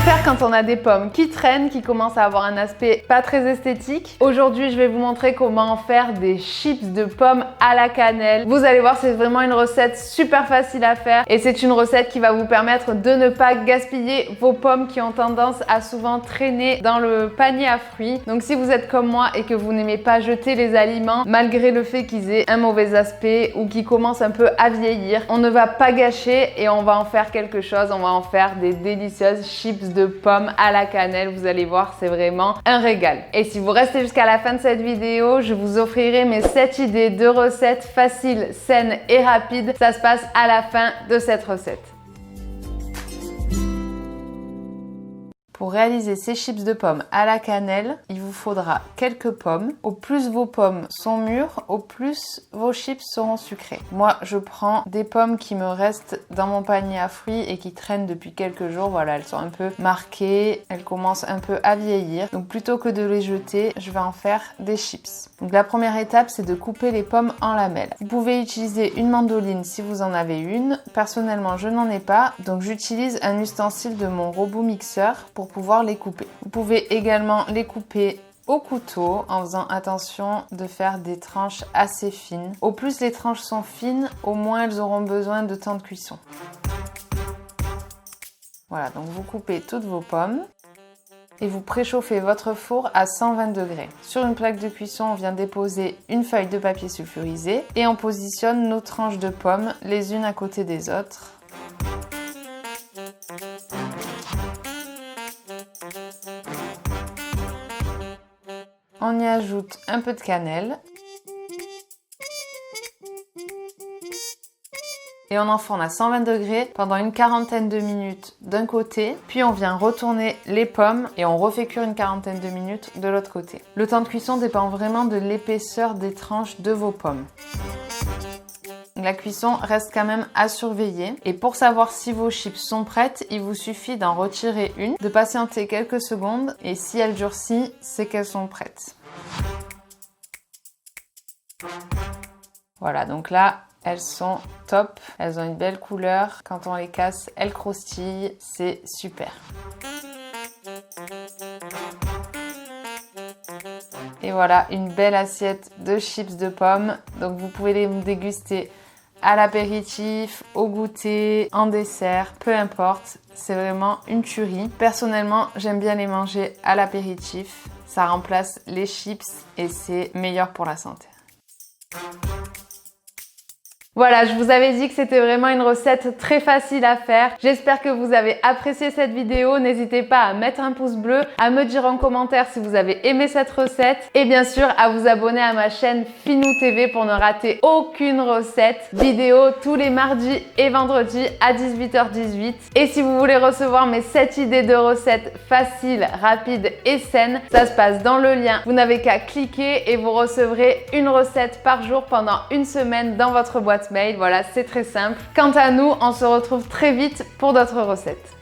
faire quand on a des pommes qui traînent, qui commencent à avoir un aspect pas très esthétique. Aujourd'hui, je vais vous montrer comment faire des chips de pommes à la cannelle. Vous allez voir, c'est vraiment une recette super facile à faire et c'est une recette qui va vous permettre de ne pas gaspiller vos pommes qui ont tendance à souvent traîner dans le panier à fruits. Donc si vous êtes comme moi et que vous n'aimez pas jeter les aliments malgré le fait qu'ils aient un mauvais aspect ou qu'ils commencent un peu à vieillir, on ne va pas gâcher et on va en faire quelque chose. On va en faire des délicieuses chips de pommes à la cannelle. Vous allez voir, c'est vraiment un régal. Et si vous restez jusqu'à la fin de cette vidéo, je vous offrirai mes 7 idées de recettes faciles, saines et rapides. Ça se passe à la fin de cette recette. Pour réaliser ces chips de pommes à la cannelle, il vous faudra quelques pommes. Au plus vos pommes sont mûres, au plus vos chips seront sucrés. Moi, je prends des pommes qui me restent dans mon panier à fruits et qui traînent depuis quelques jours. Voilà, elles sont un peu marquées, elles commencent un peu à vieillir. Donc plutôt que de les jeter, je vais en faire des chips. Donc la première étape, c'est de couper les pommes en lamelles. Vous pouvez utiliser une mandoline si vous en avez une. Personnellement, je n'en ai pas, donc j'utilise un ustensile de mon robot mixeur pour pouvoir les couper. Vous pouvez également les couper au couteau en faisant attention de faire des tranches assez fines. Au plus les tranches sont fines, au moins elles auront besoin de temps de cuisson. Voilà, donc vous coupez toutes vos pommes et vous préchauffez votre four à 120 degrés. Sur une plaque de cuisson, on vient déposer une feuille de papier sulfurisé et on positionne nos tranches de pommes les unes à côté des autres. On y ajoute un peu de cannelle et on enfourne à 120 degrés pendant une quarantaine de minutes d'un côté, puis on vient retourner les pommes et on refait cuire une quarantaine de minutes de l'autre côté. Le temps de cuisson dépend vraiment de l'épaisseur des tranches de vos pommes. La cuisson reste quand même à surveiller et pour savoir si vos chips sont prêtes, il vous suffit d'en retirer une, de patienter quelques secondes et si elle durcit, c'est qu'elles sont prêtes. Voilà, donc là, elles sont top, elles ont une belle couleur. Quand on les casse, elles croustillent, c'est super. Et voilà, une belle assiette de chips de pommes. Donc vous pouvez les déguster à l'apéritif, au goûter, en dessert, peu importe. C'est vraiment une tuerie. Personnellement, j'aime bien les manger à l'apéritif. Ça remplace les chips et c'est meilleur pour la santé. Voilà, je vous avais dit que c'était vraiment une recette très facile à faire. J'espère que vous avez apprécié cette vidéo. N'hésitez pas à mettre un pouce bleu, à me dire en commentaire si vous avez aimé cette recette et bien sûr à vous abonner à ma chaîne Finou TV pour ne rater aucune recette. Vidéo tous les mardis et vendredis à 18h18. Et si vous voulez recevoir mes 7 idées de recettes faciles, rapides et saines, ça se passe dans le lien. Vous n'avez qu'à cliquer et vous recevrez une recette par jour pendant une semaine dans votre boîte mail. Voilà, c'est très simple. Quant à nous, on se retrouve très vite pour d'autres recettes.